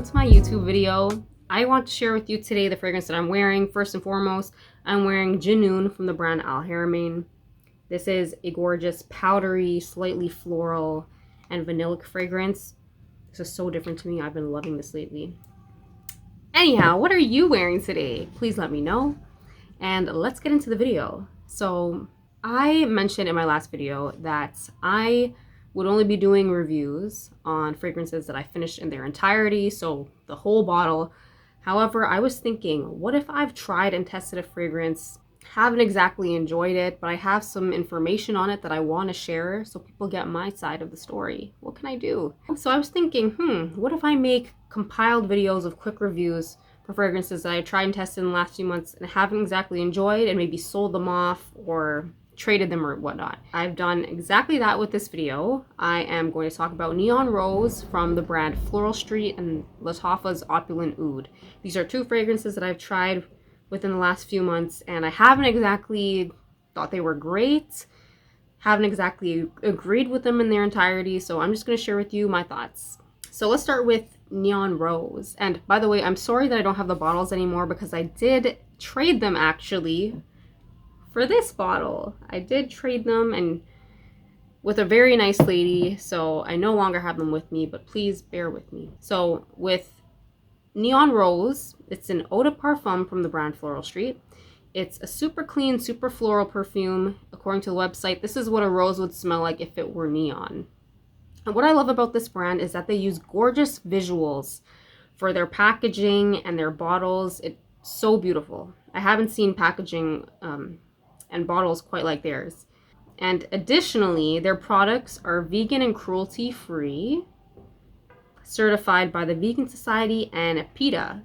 welcome to my YouTube video. I want to share with you today the fragrance that I'm wearing. First and foremost, I'm wearing Janoon from the brand Al Haramain. This is a gorgeous powdery, slightly floral and vanillic fragrance. This is so different to me. I've been loving this lately. Anyhow, what are you wearing today? Please let me know. And let's get into the video. So I mentioned in my last video that I would only be doing reviews on fragrances that I finished in their entirety, so the whole bottle. However, I was thinking, what if I've tried and tested a fragrance, haven't exactly enjoyed it, but I have some information on it that I want to share so people get my side of the story? What can I do? So I was thinking, what if I make compiled videos of quick reviews for fragrances that I tried and tested in the last few months and haven't exactly enjoyed and maybe sold them off or traded them or whatnot. I've done exactly that with this video. I am going to talk about Neon Rose from the brand Floral Street and Lattafa's Opulent Oud. These are two fragrances that I've tried within the last few months and I haven't exactly thought they were great, haven't exactly agreed with them in their entirety, so I'm just going to share with you my thoughts. So let's start with Neon Rose. And by the way, I'm sorry that I don't have the bottles anymore because I did trade them actually for this bottle. I did trade them and with a very nice lady, so I no longer have them with me, but please bear with me. So with Neon Rose, it's an eau de parfum from the brand Floral Street. It's a super clean, super floral perfume. According to the website, this is what a rose would smell like if it were neon. And what I love about this brand is that they use gorgeous visuals for their packaging and their bottles. It's so beautiful. I haven't seen packaging and bottles quite like theirs. And additionally, their products are vegan and cruelty free, certified by the Vegan Society and PETA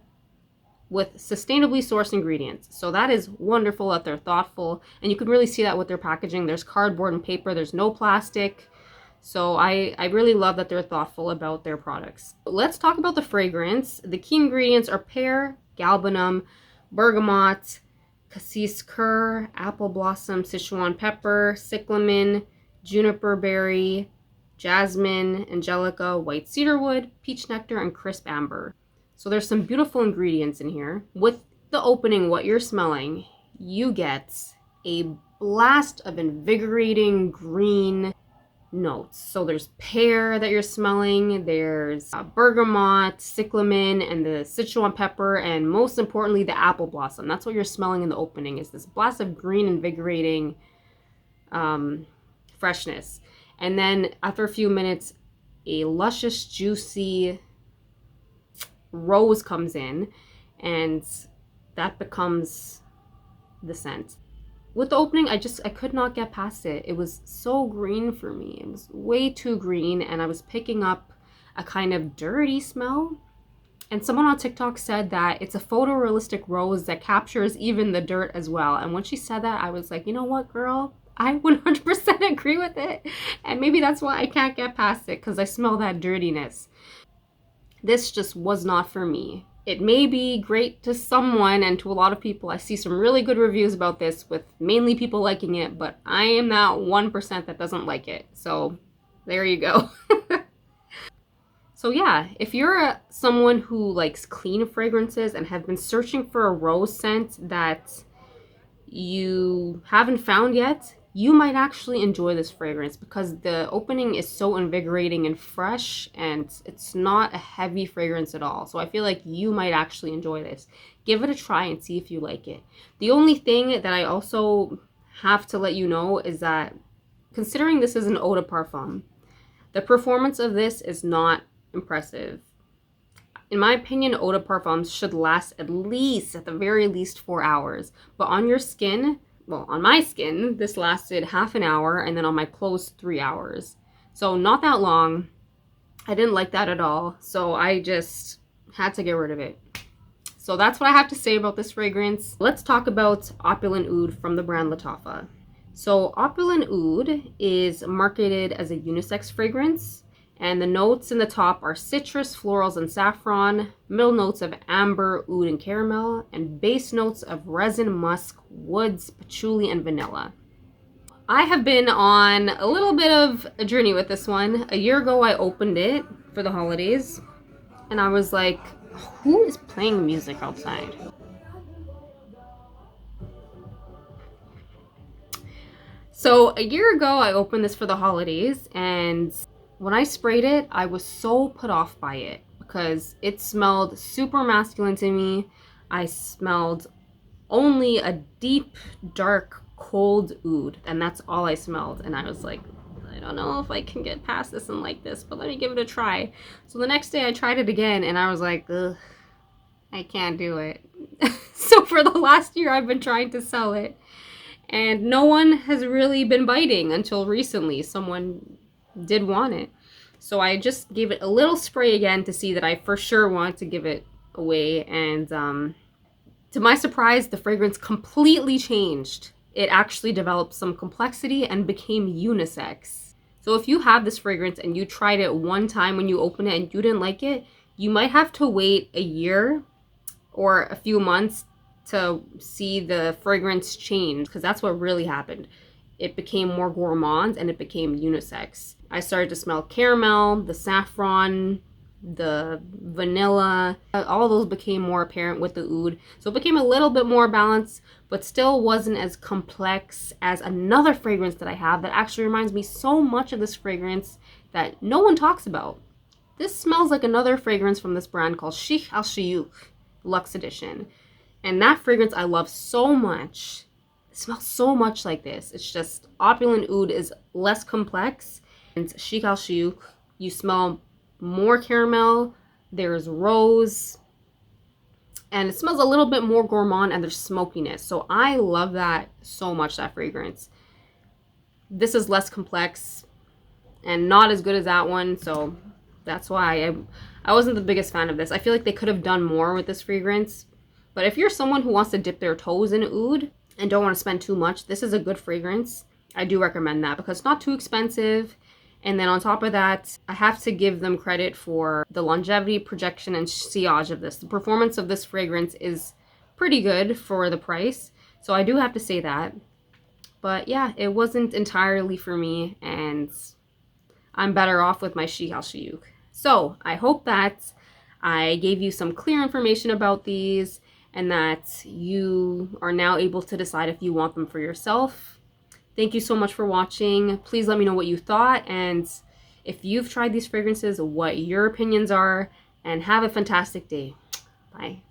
with sustainably sourced ingredients. So that is wonderful that they're thoughtful, and you can really see that with their packaging. There's cardboard and paper, there's no plastic. So I really love that they're thoughtful about their products. Let's talk about the fragrance. The key ingredients are pear, galbanum, bergamot, cassis cur, apple blossom, Sichuan pepper, cyclamen, juniper berry, jasmine, angelica, white cedarwood, peach nectar, and crisp amber. So there's some beautiful ingredients in here. With the opening, what you're smelling, you get a blast of invigorating green notes. So there's pear that you're smelling, there's bergamot, cyclamen, and the Sichuan pepper, and most importantly, the apple blossom. That's what you're smelling in the opening, is this blast of green, invigorating freshness. And then after a few minutes, a luscious, juicy rose comes in, and that becomes the scent. With the opening, I could not get past it. It was so green for me. It was way too green, and I was picking up a kind of dirty smell. And someone on TikTok said that it's a photorealistic rose that captures even the dirt as well. And when she said that, I was like, you know what, girl? I 100% agree with it. And maybe that's why I can't get past it, because I smell that dirtiness. This just was not for me. It may be great to someone and to a lot of people. I see some really good reviews about this with mainly people liking it, but I am that 1% that doesn't like it. So there you go. So yeah, if you're someone who likes clean fragrances and have been searching for a rose scent that you haven't found yet, you might actually enjoy this fragrance because the opening is so invigorating and fresh, and it's not a heavy fragrance at all. So I feel like you might actually enjoy this. Give it a try and see if you like it. The only thing that I also have to let you know is that considering this is an eau de parfum, the performance of this is not impressive. In my opinion, eau de parfums should last at the very least 4 hours. But on your skin, well, on my skin, this lasted half an hour, and then on my clothes, 3 hours. So not that long. I didn't like that at all. So I just had to get rid of it. So that's what I have to say about this fragrance. Let's talk about Opulent Oud from the brand Lattafa. So Opulent Oud is marketed as a unisex fragrance. And the notes in the top are citrus, florals, and saffron, middle notes of amber, oud, and caramel, and base notes of resin, musk, woods, patchouli, and vanilla. I have been on a little bit of a journey with this one. A year ago, I opened it for the holidays. and I was like, who is playing music outside? So a year ago, I opened this for the holidays, and when I sprayed it, I was so put off by it because it smelled super masculine to me. I smelled only a deep, dark, cold oud, and that's all I smelled. And I was like, I don't know if I can get past this and like this, but let me give it a try. So the next day I tried it again, and I was like, ugh, I can't do it. So for the last year, I've been trying to sell it, and no one has really been biting until recently. Someone did want it. So I just gave it a little spray again to see that I for sure wanted to give it away, and to my surprise, the fragrance completely changed. It actually developed some complexity and became unisex. So if you have this fragrance and you tried it one time when you opened it and you didn't like it, you might have to wait a year or a few months to see the fragrance change, because that's what really happened. It became more gourmand and it became unisex. I started to smell caramel, the saffron, the vanilla. All those became more apparent with the oud. So it became a little bit more balanced, but still wasn't as complex as another fragrance that I have that actually reminds me so much of this fragrance that no one talks about. This smells like another fragrance from this brand called Sheikh Al Shiyukh Luxe Edition. And that fragrance I love so much. It smells so much like this. It's just Opulent Oud is less complex. And Sheikh Al Shiyukh, you smell more caramel, there's rose, and it smells a little bit more gourmand, and there's smokiness. So I love that so much, that fragrance. This is less complex and not as good as that one, so that's why I wasn't the biggest fan of this. I feel like they could have done more with this fragrance. But if you're someone who wants to dip their toes in oud and don't want to spend too much, this is a good fragrance. I do recommend that because it's not too expensive. And then on top of that, I have to give them credit for the longevity, projection, and sillage of this. The performance of this fragrance is pretty good for the price. So I do have to say that. But yeah, it wasn't entirely for me, and I'm better off with my Sheikh Al Shiyukh. So I hope that I gave you some clear information about these and that you are now able to decide if you want them for yourself. Thank you so much for watching. Please let me know what you thought, and if you've tried these fragrances, what your opinions are, and have a fantastic day. Bye.